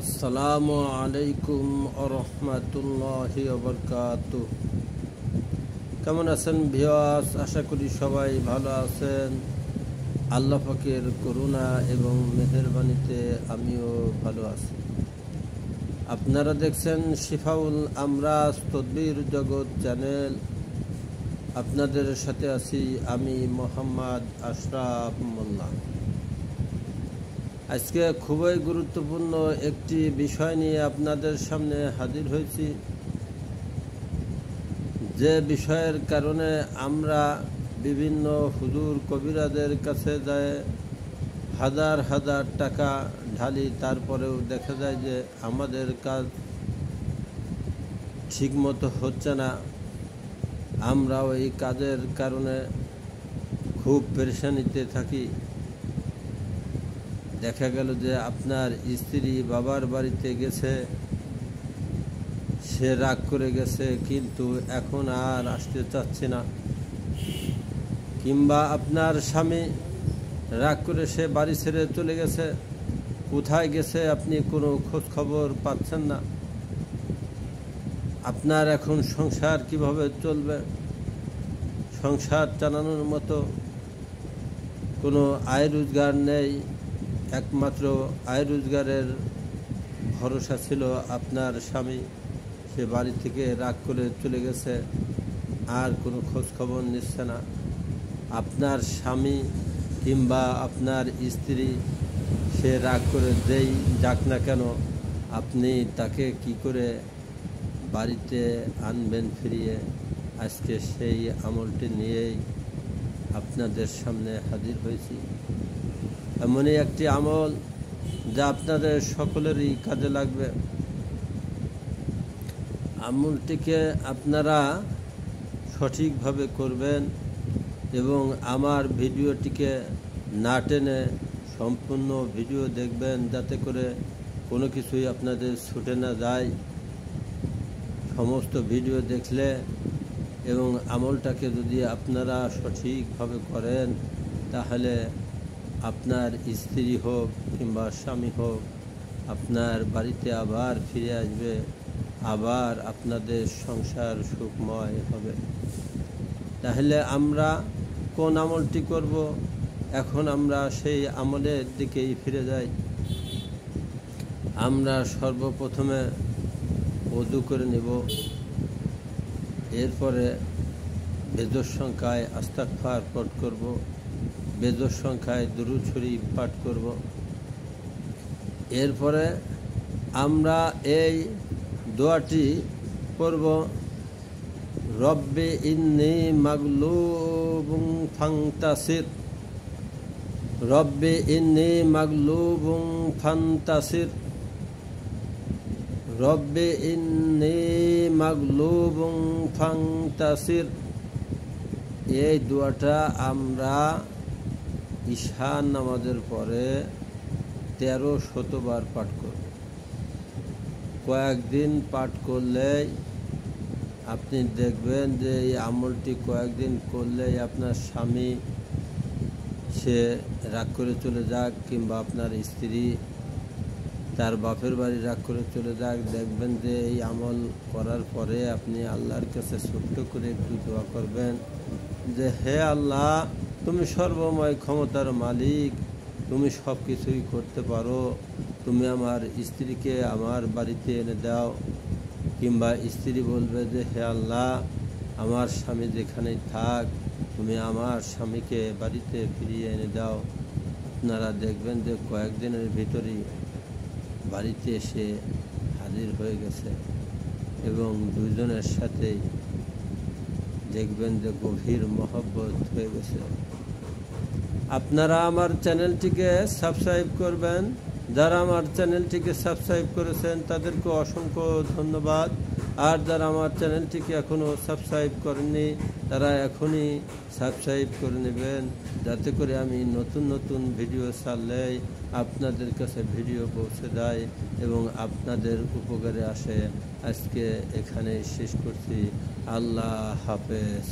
আসসালামু আলাইকুম আরহামাতুল্লাহি ওয়া বারাকাতুহু। কেমন আছেন ভিউয়ার্স? আশা করি সবাই ভালো আছেন। আল্লাহ পাকের করুণা এবং মেহেরবানিতে আমিও ভালো আছি। আপনারা দেখছেন শিফাউল আমরাজ তদবির জগৎ চ্যানেল। আপনাদের সাথে আছি আমি মোহাম্মদ আশরাফ মোল্লা। আজকে খুবই গুরুত্বপূর্ণ একটি বিষয় নিয়ে আপনাদের সামনে হাজির হয়েছি, যে বিষয়ের কারণে আমরা বিভিন্ন হুজুর কবিরাদের কাছে যায় হাজার হাজার টাকা ঢালি, তারপরেও দেখা যায় যে আমাদের কাজ ঠিকমতো হচ্ছে না। আমরা ওই কাজের কারণে খুব পেরেশানিতে থাকি। দেখা গেল যে আপনার স্ত্রী বাবার বাড়িতে গেছে, সে রাগ করে গেছে, কিন্তু এখন আর আসতে চাচ্ছে না। কিংবা আপনার স্বামী রাগ করে সে বাড়ি ছেড়ে চলে গেছে, কোথায় গেছে আপনি কোনো খোঁজ খবর পাচ্ছেন না। আপনার এখন সংসার কিভাবে চলবে? সংসার চালানোর মতো কোনো আয় রোজগার নেই। একমাত্র আয় রোজগারের ভরসা ছিল আপনার স্বামী, সে বাড়ি থেকে রাগ করে চলে গেছে, আর কোনো খোঁজ খবর নিচ্ছে না। আপনার স্বামী কিংবা আপনার স্ত্রী সে রাগ করে যেই যাক না কেন, আপনি তাকে কি করে বাড়িতে আনবেন ফিরিয়ে? আজকে সেই আমলটি নিয়েই আপনাদের সামনে হাজির হয়েছি। এমনই একটি আমল যা আপনাদের সকলেরই কাজে লাগবে। আমলটিকে আপনারা সঠিকভাবে করবেন এবং আমার ভিডিওটিকে না টেনে সম্পূর্ণ ভিডিও দেখবেন, যাতে করে কোনো কিছুই আপনাদের ছুটে না যায়। সমস্ত ভিডিও দেখলে এবং আমলটাকে যদি আপনারা সঠিকভাবে করেন, তাহলে আপনার স্ত্রী হোক কিংবা স্বামী হোক আপনার বাড়িতে আবার ফিরে আসবে, আবার আপনাদের সংসার সুখময় হবে। তাহলে আমরা কোন আমলটি করব? এখন আমরা সেই আমলের দিকেই ফিরে যাই। আমরা সর্বপ্রথমে ওযু করে নেব, এরপরে বেজোর সংখ্যায় ইস্তিগফার পাঠ করব, বেজোর সংখ্যায় দুরূদ শরীফ পাঠ করব। এরপরে আমরা এই দোয়াটি করব, রব্বি ইন্নী মাগলুবুন ফান্তাসির, রব্বি ইন্নী মাগলুবুন ফান্তাসির, রব্বি ইন্নী মাগলুবুন ফান্তাসির। এই দোয়াটা আমরা ঈশান নামাজের পরে 1300 বার পাঠ করব। কয়েকদিন পাঠ করলেই আপনি দেখবেন যে এই আমলটি কয়েকদিন করলেই আপনার স্বামী সে রাগ করে চলে যাক, কিংবা আপনার স্ত্রী তার বাপের বাড়ি রাগ করে চলে যাক, দেখবেন যে এই আমল করার পরে আপনি আল্লাহর কাছে ছোট্ট করে একটু দোয়া করবেন যে, হে আল্লাহ, তুমি সর্বময় ক্ষমতার মালিক, তুমি সব কিছুই করতে পারো, তুমি আমার স্ত্রীকে আমার বাড়িতে এনে দাও। কিংবা স্ত্রী বলবে যে, হে আল্লাহ, আমার স্বামী যেখানেই থাক, তুমি আমার স্বামীকে বাড়িতে ফিরিয়ে এনে দাও। আপনারা দেখবেন যে কয়েকদিনের ভিতরেই বাড়িতে এসে হাজির হয়ে গেছে এবং দুইজনের সাথেই দেখবেন যে গভীর মহব্বত হয়ে গেছে। আপনারা আমার চ্যানেলটিকে সাবস্ক্রাইব করবেন। যারা আমার চ্যানেলটিকে সাবস্ক্রাইব করেছেন তাদেরকে অসংখ্য ধন্যবাদ। আর যারা আমার চ্যানেলটিকে এখনও সাবস্ক্রাইব করেননি, তারা এখনই সাবস্ক্রাইব করে নেবেন, যাতে করে আমি নতুন নতুন ভিডিও ছাড়লেই আপনাদের কাছে ভিডিও পৌঁছে যায় এবং আপনাদের উপকারে আসে। আজকে এখানেই শেষ করছি। আল্লাহ হাফেজ।